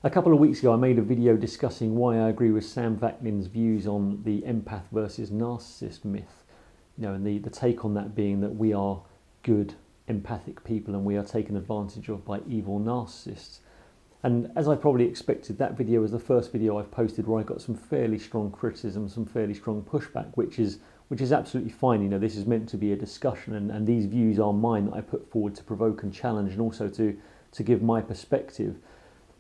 A couple of weeks ago, I made a video discussing why I agree with Sam Vaknin's views on the empath versus narcissist myth. And the take on that being that we are good, empathic people and we are taken advantage of by evil narcissists. And as I probably expected, that video was the first video I've posted where I got some fairly strong criticism, some fairly strong pushback, which is absolutely fine. This is meant to be a discussion, and these views are mine that I put forward to provoke and challenge, and also to give my perspective.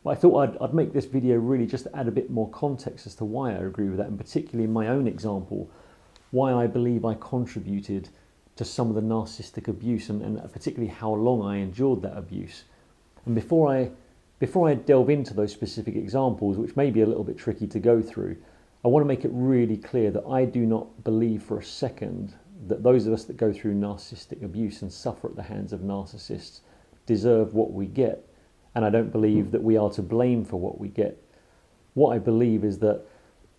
But I thought I'd make this video really just to add a bit more context as to why I agree with that, and particularly in my own example, why I believe I contributed to some of the narcissistic abuse, and particularly how long I endured that abuse. And before I delve into those specific examples, which may be a little bit tricky to go through, I want to make it really clear that I do not believe for a second that those of us that go through narcissistic abuse and suffer at the hands of narcissists deserve what we get. And I don't believe that we are to blame for what we get. What I believe is that,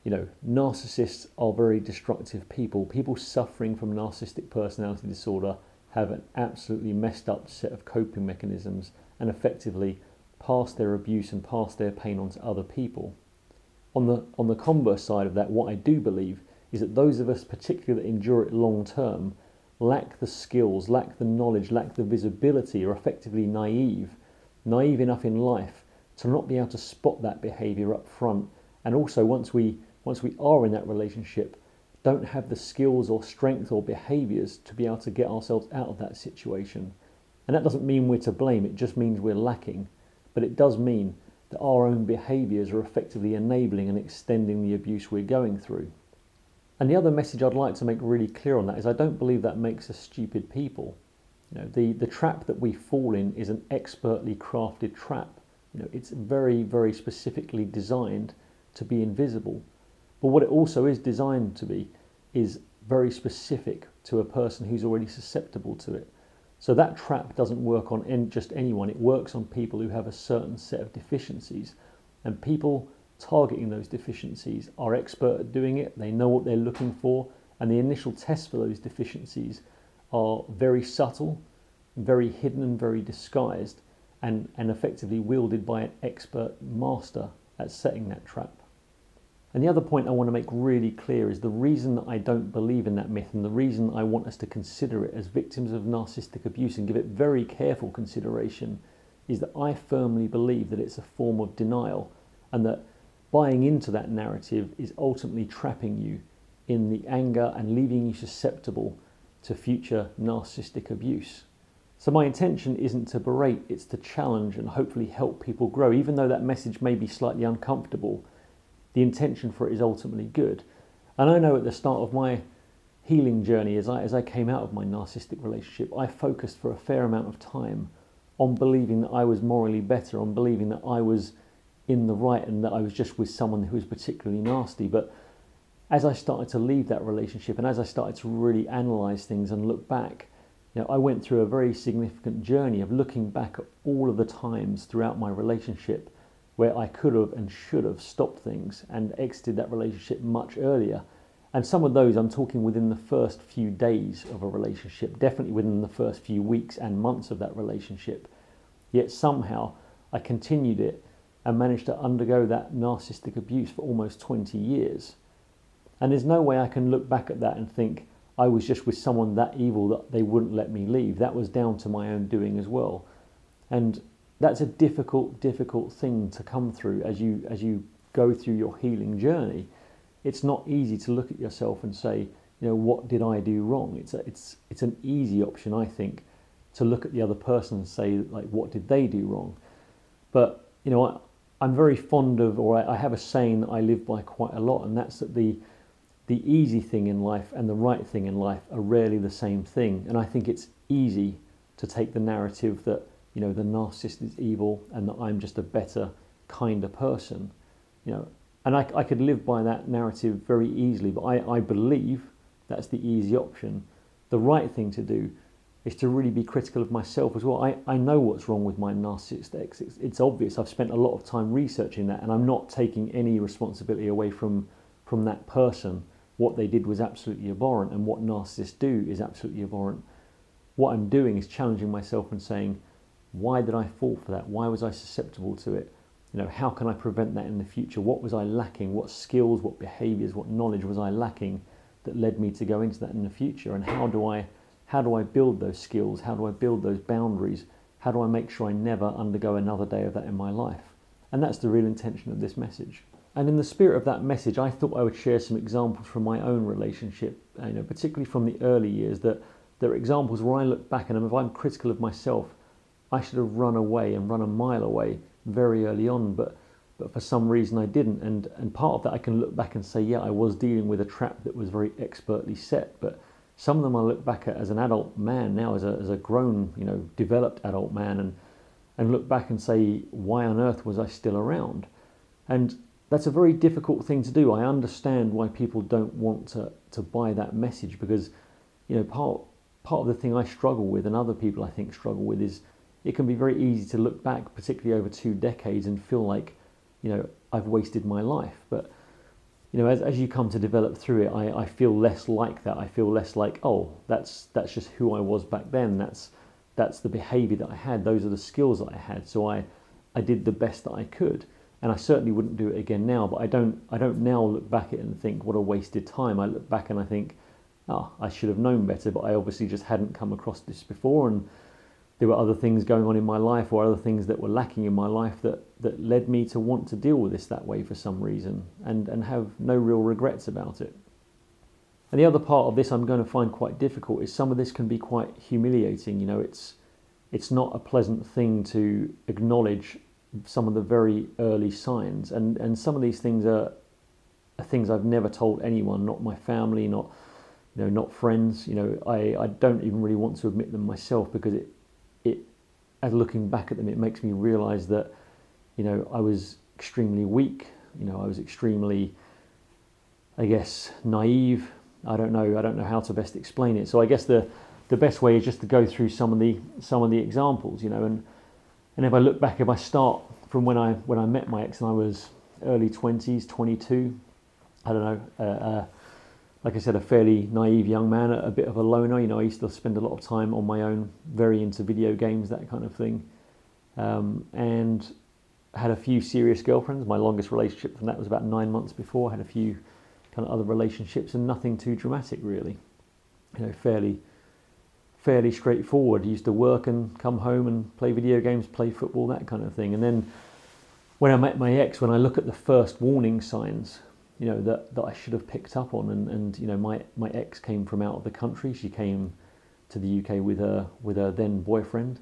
narcissists are very destructive people. People suffering from narcissistic personality disorder have an absolutely messed up set of coping mechanisms and effectively pass their abuse and pass their pain on to other people. On the converse side of that, what I do believe is that those of us particularly that endure it long term lack the skills, lack the knowledge, lack the visibility, or effectively naive enough in life to not be able to spot that behaviour up front, and also once we are in that relationship, don't have the skills or strength or behaviours to be able to get ourselves out of that situation. And that doesn't mean we're to blame, it just means we're lacking. But it does mean that our own behaviours are effectively enabling and extending the abuse we're going through. And the other message I'd like to make really clear on that is I don't believe that makes us stupid people. The trap that we fall in is an expertly crafted trap. It's very, very specifically designed to be invisible. But what it also is designed to be is very specific to a person who's already susceptible to it. So that trap doesn't work on just anyone. It works on people who have a certain set of deficiencies. And people targeting those deficiencies are expert at doing it. They know what they're looking for. And the initial tests for those deficiencies are very subtle, very hidden and very disguised, and effectively wielded by an expert master at setting that trap. And the other point I want to make really clear is the reason that I don't believe in that myth, and the reason I want us to consider it as victims of narcissistic abuse and give it very careful consideration, is that I firmly believe that it's a form of denial, and that buying into that narrative is ultimately trapping you in the anger and leaving you susceptible to future narcissistic abuse. So my intention isn't to berate, it's to challenge and hopefully help people grow. Even though that message may be slightly uncomfortable, the intention for it is ultimately good. And I know at the start of my healing journey, as I came out of my narcissistic relationship, I focused for a fair amount of time on believing that I was morally better, on believing that I was in the right and that I was just with someone who was particularly nasty. But as I started to leave that relationship and as I started to really analyse things and look back, I went through a very significant journey of looking back at all of the times throughout my relationship where I could have and should have stopped things and exited that relationship much earlier. And some of those I'm talking within the first few days of a relationship, definitely within the first few weeks and months of that relationship. Yet somehow I continued it and managed to undergo that narcissistic abuse for almost 20 years. And there's no way I can look back at that and think I was just with someone that evil that they wouldn't let me leave. That was down to my own doing as well. And that's a difficult thing to come through as you go through your healing journey. It's not easy to look at yourself and say, what did I do wrong? It's an easy option, I think, to look at the other person and say, like, what did they do wrong? But, I'm very fond of, or I have a saying that I live by quite a lot, and that's that the easy thing in life and the right thing in life are rarely the same thing. And I think it's easy to take the narrative that, the narcissist is evil and that I'm just a better, kinder person, And I could live by that narrative very easily, but I believe that's the easy option. The right thing to do is to really be critical of myself as well. I know what's wrong with my narcissist ex. It's obvious. I've spent a lot of time researching that, and I'm not taking any responsibility away from that person. What they did was absolutely abhorrent, and what narcissists do is absolutely abhorrent. What I'm doing is challenging myself and saying, why did I fall for that? Why was I susceptible to it? how can I prevent that in the future? What was I lacking? What skills, what behaviors, what knowledge was I lacking that led me to go into that in the future? And how do I build those skills? How do I build those boundaries? How do I make sure I never undergo another day of that in my life? And that's the real intention of this message. And in the spirit of that message, I thought I would share some examples from my own relationship, particularly from the early years, that there are examples where I look back and if I'm critical of myself, I should have run away and run a mile away very early on, but for some reason I didn't. And part of that I can look back and say, yeah, I was dealing with a trap that was very expertly set, but some of them I look back at as an adult man now, as a grown, developed adult man, and look back and say, why on earth was I still around? And that's a very difficult thing to do. I understand why people don't want to buy that message, because part of the thing I struggle with, and other people I think struggle with, is it can be very easy to look back, particularly over 2 decades, and feel like I've wasted my life. But as you come to develop through it, I feel less like that. I feel less like, oh, that's just who I was back then. That's the behavior that I had. Those are the skills that I had. So I did the best that I could. And I certainly wouldn't do it again now, but I don't now look back at it and think, what a wasted time. I look back and I think, I should have known better, but I obviously just hadn't come across this before, and there were other things going on in my life, or other things that were lacking in my life that led me to want to deal with this that way for some reason, and have no real regrets about it. And the other part of this I'm going to find quite difficult is some of this can be quite humiliating. It's not a pleasant thing to acknowledge some of the very early signs, and some of these things are things I've never told anyone, not my family, not friends. I don't even really want to admit them myself, because it as looking back at them, it makes me realize that I was extremely weak. I was extremely, I guess, naive. I don't know how to best explain it. So I guess the best way is just to go through some of the examples, and if I look back, if I start from when I met my ex and I was early 20s, 22, I don't know, like I said, a fairly naive young man, a bit of a loner. I used to spend a lot of time on my own, very into video games, that kind of thing, and had a few serious girlfriends. My longest relationship from that was about 9 months before. I had a few kind of other relationships, and nothing too dramatic really. Fairly straightforward. Used to work and come home and play video games, play football, that kind of thing. And then when I met my ex, when I look at the first warning signs, that I should have picked up on, and my ex came from out of the country. She came to the UK with her then boyfriend,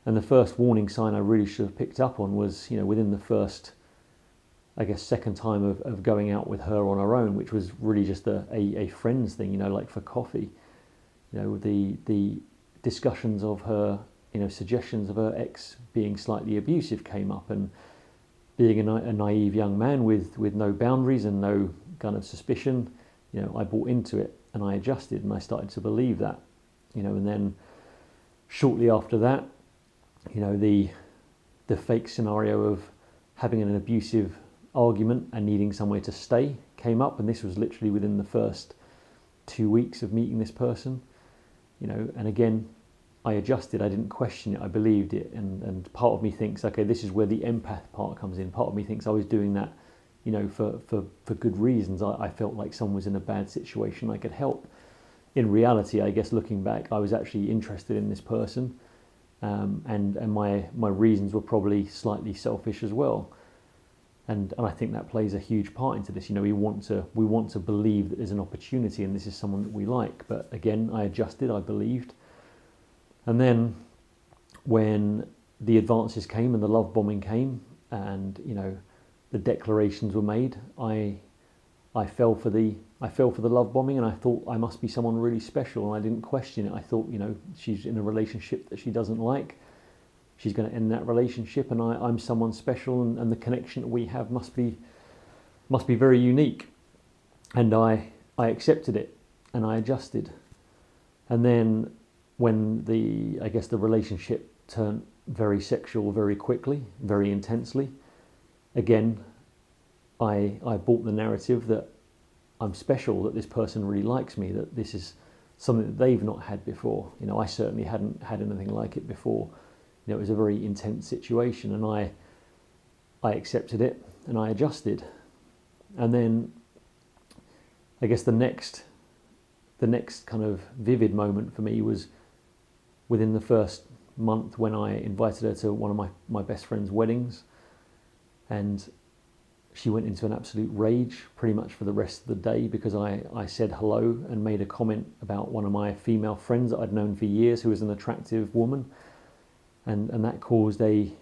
and the first warning sign I really should have picked up on was within the first, I guess, second time of going out with her on her own, which was really just a friends thing, like for coffee. The discussions of her, suggestions of her ex being slightly abusive came up, and being a naive young man with no boundaries and no kind of suspicion, I bought into it and I adjusted and I started to believe that, and then shortly after that, the fake scenario of having an abusive argument and needing somewhere to stay came up, and this was literally within the first 2 weeks of meeting this person, and again, I adjusted. I didn't question it. I believed it. And part of me thinks, okay, this is where the empath part comes in. Part of me thinks I was doing that, for good reasons. I felt like someone was in a bad situation I could help. In reality, I guess looking back, I was actually interested in this person, and my reasons were probably slightly selfish as well. And I think that plays a huge part into this. We want to believe that there's an opportunity and this is someone that we like. But again, I adjusted. I believed. And then when the advances came and the love bombing came, and the declarations were made, I fell for the love bombing, and I thought I must be someone really special, and I didn't question it. I thought, she's in a relationship that she doesn't like. She's going to end that relationship, and I'm someone special, and the connection that we have must be very unique. And I accepted it, and I adjusted. And then when the relationship turned very sexual very quickly, very intensely, again, I bought the narrative that I'm special, that this person really likes me, that this is something that they've not had before. I certainly hadn't had anything like it before. It was a very intense situation, and I accepted it and I adjusted. And then I guess the next kind of vivid moment for me was within the first month when I invited her to one of my best friend's weddings, and she went into an absolute rage pretty much for the rest of the day because I said hello and made a comment about one of my female friends that I'd known for years who was an attractive woman, and that caused an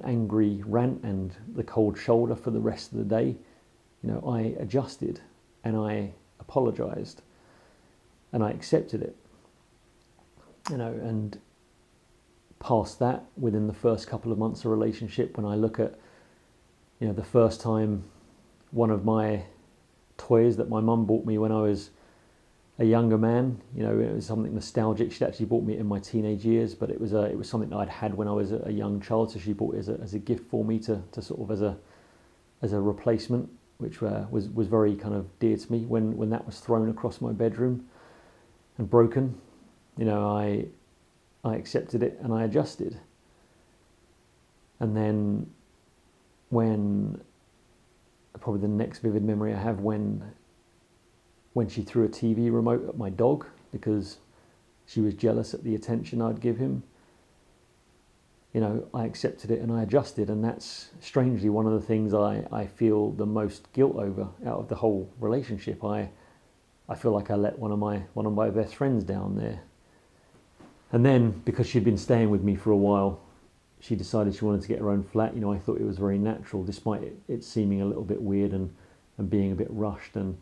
angry rant and the cold shoulder for the rest of the day. I adjusted and I apologized and I accepted it. And past that, within the first couple of months of relationship, when I look at the first time one of my toys that my mum bought me when I was a younger man, it was something nostalgic. She'd actually bought me it in my teenage years, but it was something that I'd had when I was a young child, so she bought it as a gift for me to sort of as a replacement, which was very kind of dear to me. When that was thrown across my bedroom and broken, I accepted it and I adjusted. And then when probably the next vivid memory I have when she threw a TV remote at my dog because she was jealous at the attention I'd give him, I accepted it and I adjusted. And that's strangely one of the things I feel the most guilt over out of the whole relationship. I feel like I let one of my best friends down there. And then, because she'd been staying with me for a while, she decided she wanted to get her own flat. I thought it was very natural, despite it seeming a little bit weird and being a bit rushed. And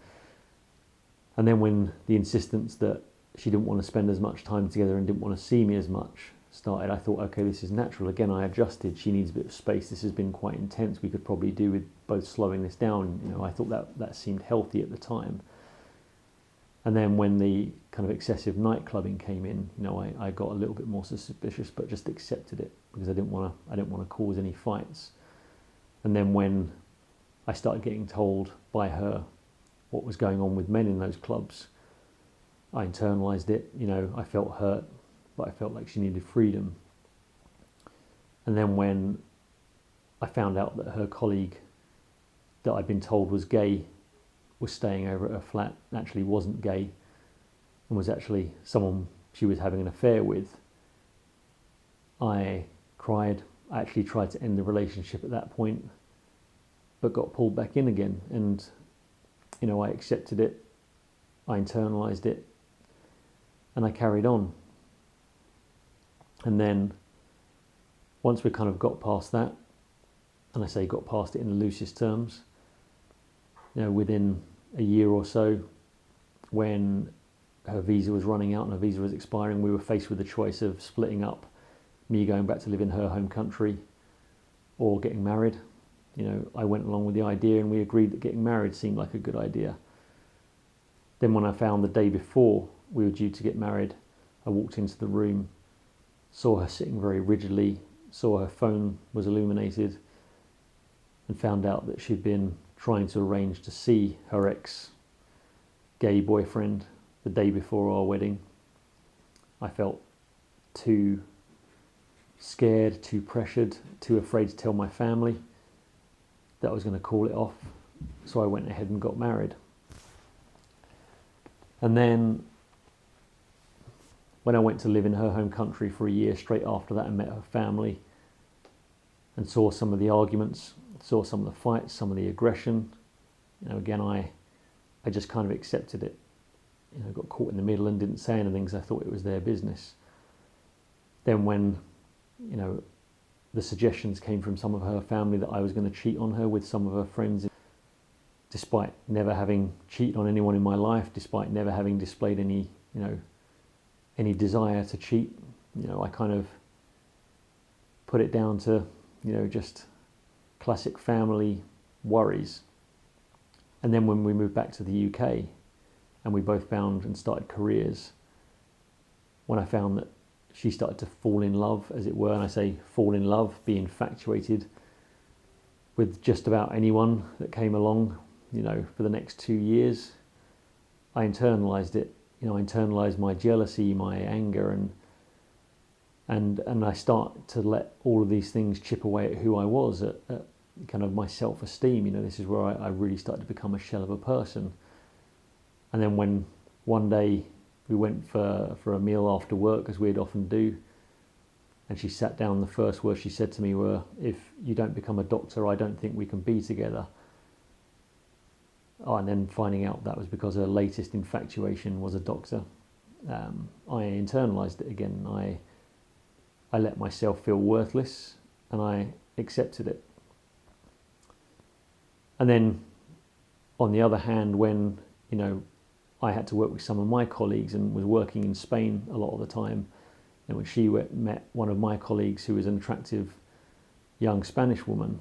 then when the insistence that she didn't want to spend as much time together and didn't want to see me as much started, I thought, okay, this is natural. Again, I adjusted. She needs a bit of space. This has been quite intense. We could probably do with both slowing this down. I thought that seemed healthy at the time. And then when the kind of excessive night clubbing came in, I got a little bit more suspicious, but just accepted it because I didn't want to cause any fights. And then when I started getting told by her what was going on with men in those clubs, I internalized it. I felt hurt, but I felt like she needed freedom. And then when I found out that her colleague that I'd been told was gay was staying over at her flat, actually wasn't gay, and was actually someone she was having an affair with, I cried. I actually tried to end the relationship at that point, but got pulled back in again. And, I accepted it, I internalized it, and I carried on. And then once we kind of got past that, and I say got past it in the loosest terms, within a year or so, when her visa was running out and her visa was expiring, we were faced with the choice of splitting up, me going back to live in her home country or getting married. I went along with the idea and we agreed that getting married seemed like a good idea. Then when I found the day before we were due to get married, I walked into the room, saw her sitting very rigidly, saw her phone was illuminated, and found out that she'd been trying to arrange to see her ex-gay boyfriend the day before our wedding. I felt too scared, too pressured, too afraid to tell my family that I was going to call it off. So I went ahead and got married. And then when I went to live in her home country for a year, straight after that I met her family and saw some of the arguments, saw some of the fights, some of the aggression. Again, I just kind of accepted it. Got caught in the middle and didn't say anything because I thought it was their business. Then when, the suggestions came from some of her family that I was going to cheat on her with some of her friends, despite never having cheated on anyone in my life, despite never having displayed any desire to cheat, I kind of put it down to, just classic family worries. And then when we moved back to the UK and we both found and started careers, when I found that she started to fall in love, as it were, and I say fall in love, be infatuated with just about anyone that came along, for the next 2 years, I internalized it. I internalized my jealousy, my anger, and I start to let all of these things chip away at who I was, at kind of my self-esteem. This is where I really started to become a shell of a person. And then when one day we went for a meal after work, as we'd often do, and she sat down, the first words she said to me were, "If you don't become a doctor, I don't think we can be together." Oh, and then finding out that was because her latest infatuation was a doctor. I internalized it again. I let myself feel worthless, and I accepted it. And then, on the other hand, when I had to work with some of my colleagues and was working in Spain a lot of the time, and when she met one of my colleagues who was an attractive young Spanish woman,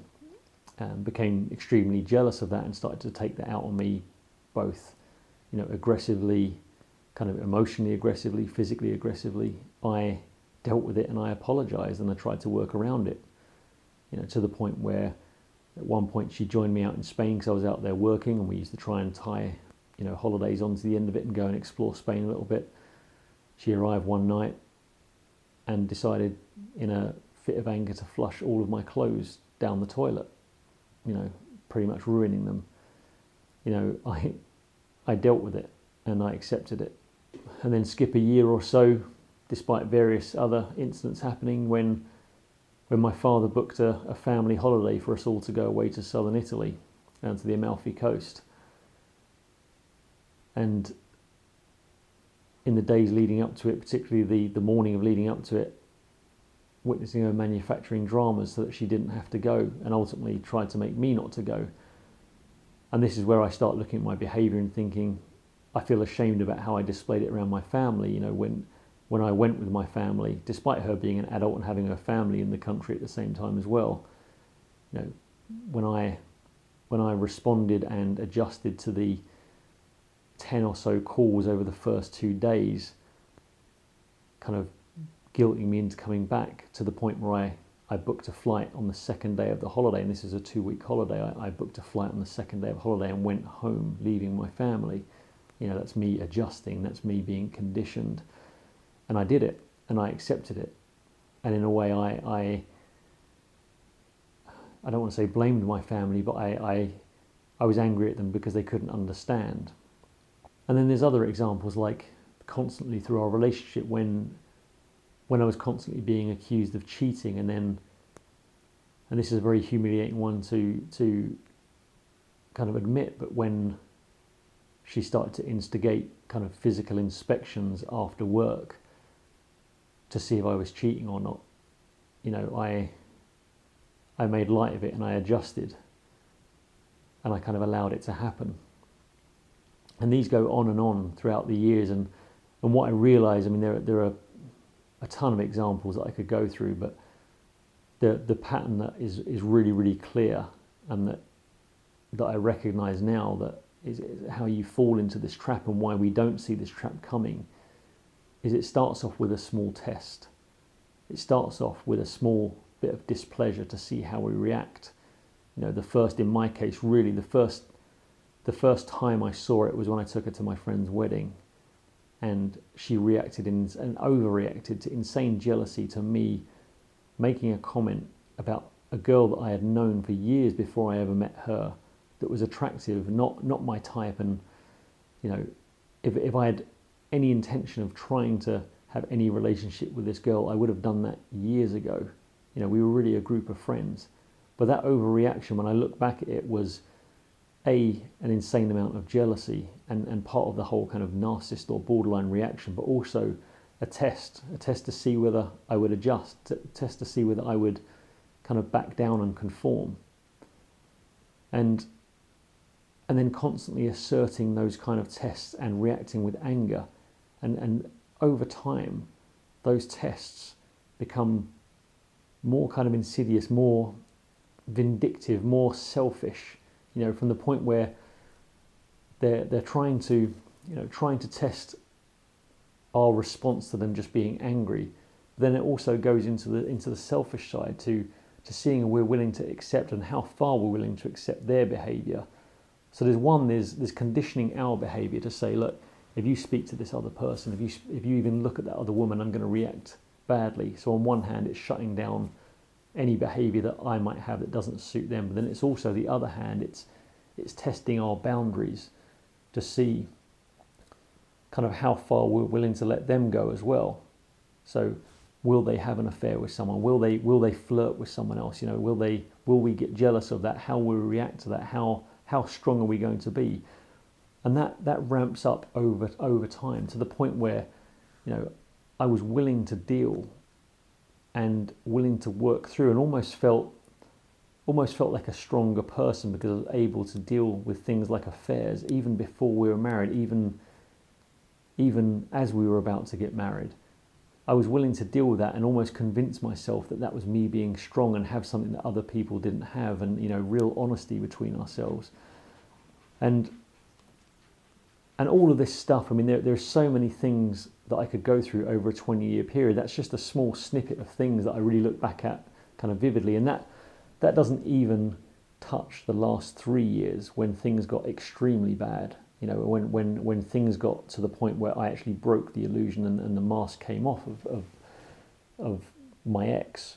became extremely jealous of that and started to take that out on me, both aggressively, kind of emotionally aggressively, physically aggressively. I dealt with it and I apologized and I tried to work around it, to the point where at one point she joined me out in Spain because I was out there working, and we used to try and tie holidays onto the end of it and go and explore Spain a little bit. She arrived one night and decided in a fit of anger to flush all of my clothes down the toilet, pretty much ruining them. I dealt with it and I accepted it. And then skip a year or so, despite various other incidents happening, when my father booked a family holiday for us all to go away to southern Italy, down to the Amalfi Coast. And in the days leading up to it, particularly the morning of leading up to it, witnessing her manufacturing dramas so that she didn't have to go, and ultimately tried to make me not to go. And this is where I start looking at my behaviour and thinking, I feel ashamed about how I displayed it around my family. When I went with my family, despite her being an adult and having her family in the country at the same time as well, when I responded and adjusted to the 10 or so calls over the first 2 days, kind of guilting me into coming back, to the point where I booked a flight on the second day of the holiday, and this is a 2-week holiday. I booked a flight on the second day of holiday and went home, leaving my family. That's me adjusting, that's me being conditioned. And I did it, and I accepted it. And in a way, I don't want to say blamed my family, but I was angry at them because they couldn't understand. And then there's other examples, like constantly through our relationship, when I was constantly being accused of cheating, and this is a very humiliating one to kind of admit, but when she started to instigate kind of physical inspections after work to see if I was cheating or not, I made light of it and I adjusted, and I kind of allowed it to happen. And these go on and on throughout the years, and what I realise, there are a ton of examples that I could go through, but the pattern that is really, really clear, and that I recognise now, that is how you fall into this trap, and why we don't see this trap coming, is it starts off with a small test. It starts off with a small bit of displeasure to see how we react. In my case, really the first time I saw it was when I took her to my friend's wedding, and she reacted and overreacted to insane jealousy to me making a comment about a girl that I had known for years before I ever met her, that was attractive, not my type. And if I had any intention of trying to have any relationship with this girl, I would have done that years ago. We were really a group of friends. But that overreaction, when I look back at it, was an insane amount of jealousy and part of the whole kind of narcissist or borderline reaction, but also a test to see whether I would adjust, a test to see whether I would kind of back down and conform. And then constantly asserting those kind of tests and reacting with anger. And over time, those tests become more kind of insidious, more vindictive, more selfish, from the point where they're trying to test our response to them just being angry. But then it also goes into the selfish side to seeing if we're willing to accept and how far we're willing to accept their behaviour. So there's conditioning our behaviour to say, look, if you speak to this other person, if you even look at that other woman, I'm going to react badly. So on one hand, it's shutting down any behaviour that I might have that doesn't suit them, but then it's also the other hand, it's testing our boundaries to see kind of how far we're willing to let them go as well. So will they have an affair with someone? Will they flirt with someone else? Will we get jealous of that? How will we react to that? How strong are we going to be? And that ramps up over time to the point where, I was willing to deal and willing to work through, and almost felt like a stronger person because I was able to deal with things like affairs even before we were married, even as we were about to get married. I was willing to deal with that and almost convince myself that was me being strong and have something that other people didn't have, and real honesty between ourselves. And all of this stuff, I mean, there's so many things that I could go through over a 20-year period. That's just a small snippet of things that I really look back at kind of vividly. And that doesn't even touch the last 3 years when things got extremely bad. When things got to the point where I actually broke the illusion and the mask came off of my ex.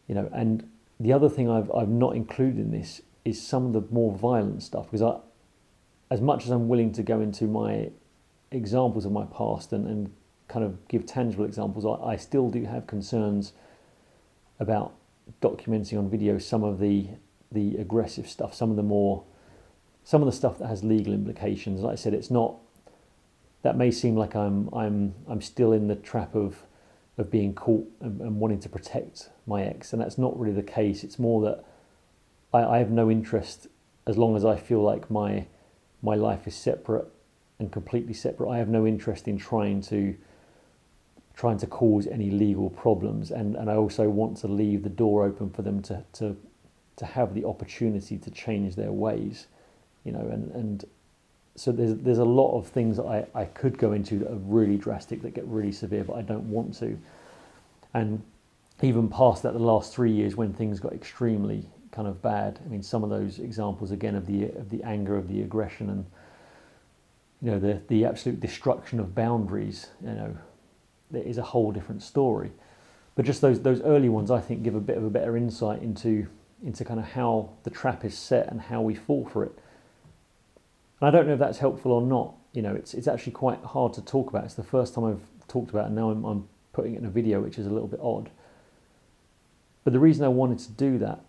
And the other thing I've not included in this is some of the more violent stuff, because as much as I'm willing to go into my examples of my past and kind of give tangible examples, I still do have concerns about documenting on video some of the aggressive stuff, some of the stuff that has legal implications. Like I said, it's not, that may seem like I'm still in the trap of being caught and wanting to protect my ex, and that's not really the case. It's more that I have no interest, as long as I feel like my life is separate and completely separate. I have no interest in trying to cause any legal problems, and I also want to leave the door open for them to have the opportunity to change their ways, and so there's a lot of things that I could go into that are really drastic, that get really severe, but I don't want to. And even past that, the last 3 years when things got extremely kind of bad, I mean, some of those examples again of the anger, of the aggression, and the absolute destruction of boundaries, there is a whole different story. But just those early ones, I think, give a bit of a better insight into kind of how the trap is set and how we fall for it. And I don't know if that's helpful or not. It's actually quite hard to talk about. It's the first time I've talked about it, and now I'm putting it in a video, which is a little bit odd. But the reason I wanted to do that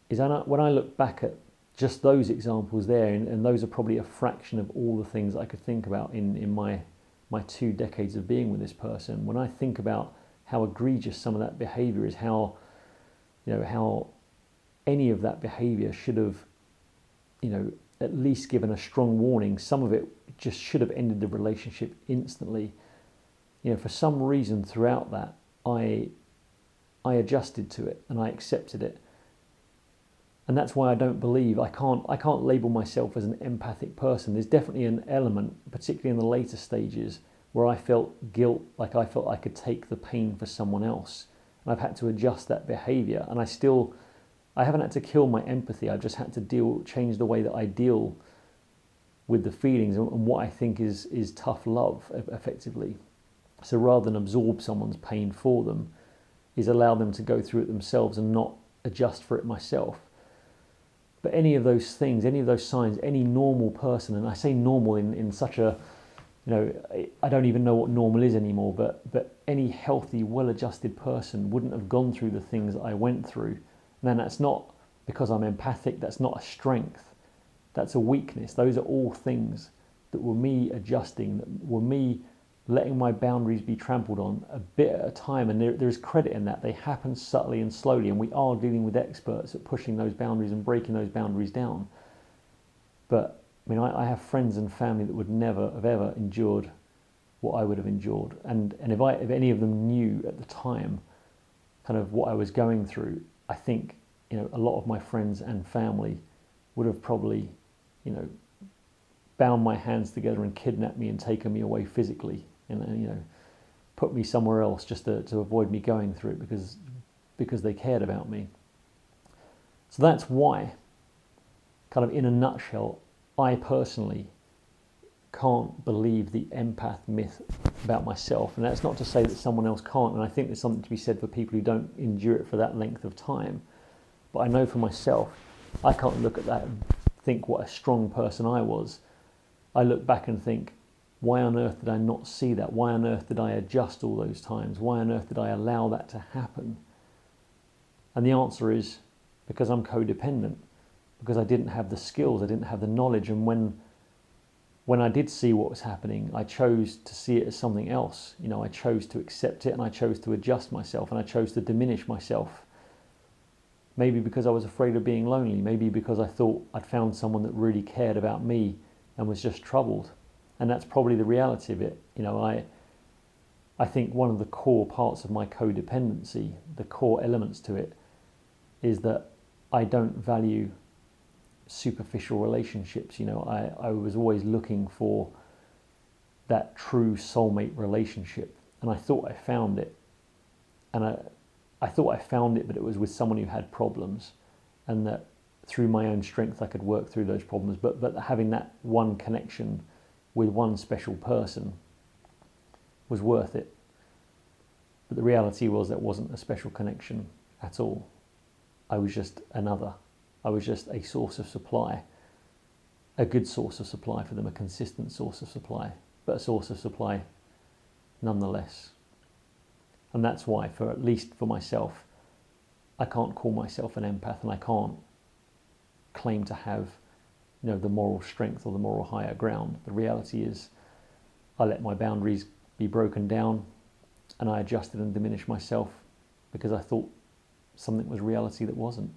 is when I look back at just those examples there, and those are probably a fraction of all the things I could think about in my 2 decades of being with this person. When I think about how egregious some of that behaviour is, how any of that behaviour should have, at least given a strong warning. Some of it just should have ended the relationship instantly. For some reason throughout that, I adjusted to it and I accepted it. And that's why I don't believe, I can't label myself as an empathic person. There's definitely an element, particularly in the later stages, where I felt guilt, like I felt I could take the pain for someone else. And I've had to adjust that behaviour. And I haven't had to kill my empathy. I've just had to change the way that I deal with the feelings and what I think is tough love, effectively. So rather than absorb someone's pain for them, is allow them to go through it themselves and not adjust for it myself. But any of those things, any of those signs, any normal person, and I say normal in such a, I don't even know what normal is anymore, but any healthy, well-adjusted person wouldn't have gone through the things that I went through. And then that's not because I'm empathic, that's not a strength, that's a weakness. Those are all things that were me adjusting, that were me letting my boundaries be trampled on a bit at a time. And there is credit in that. They happen subtly and slowly, and we are dealing with experts at pushing those boundaries and breaking those boundaries down. But I mean, I have friends and family that would never have ever endured what I would have endured. And if any of them knew at the time kind of what I was going through, I think, a lot of my friends and family would have probably, bound my hands together and kidnapped me and taken me away physically, and put me somewhere else just to avoid me going through it because they cared about me. So that's why, kind of in a nutshell, I personally can't believe the empath myth about myself. And that's not to say that someone else can't, and I think there's something to be said for people who don't endure it for that length of time. But I know for myself, I can't look at that and think what a strong person I was. I look back and think, why on earth did I not see that? Why on earth did I adjust all those times? Why on earth did I allow that to happen? And the answer is because I'm codependent, because I didn't have the skills, I didn't have the knowledge. And when I did see what was happening, I chose to see it as something else. You know, I chose to accept it, and I chose to adjust myself, and I chose to diminish myself. Maybe because I was afraid of being lonely, maybe because I thought I'd found someone that really cared about me and was just troubled. And that's probably the reality of it. You know, I think one of the core parts of my codependency, the core elements to it, is that I don't value superficial relationships. You know, I was always looking for that true soulmate relationship, and I thought I found it. And I thought I found it, but it was with someone who had problems, and that through my own strength I could work through those problems. But having that one connection with one special person was worth it. But the reality was that wasn't a special connection at all. I was just another. I was just a source of supply, a good source of supply for them, a consistent source of supply, but a source of supply nonetheless. And that's why, for at least for myself, I can't call myself an empath, and I can't claim to have, you know, the moral strength or the moral higher ground. The reality is I let my boundaries be broken down, and I adjusted and diminished myself because I thought something was reality that wasn't.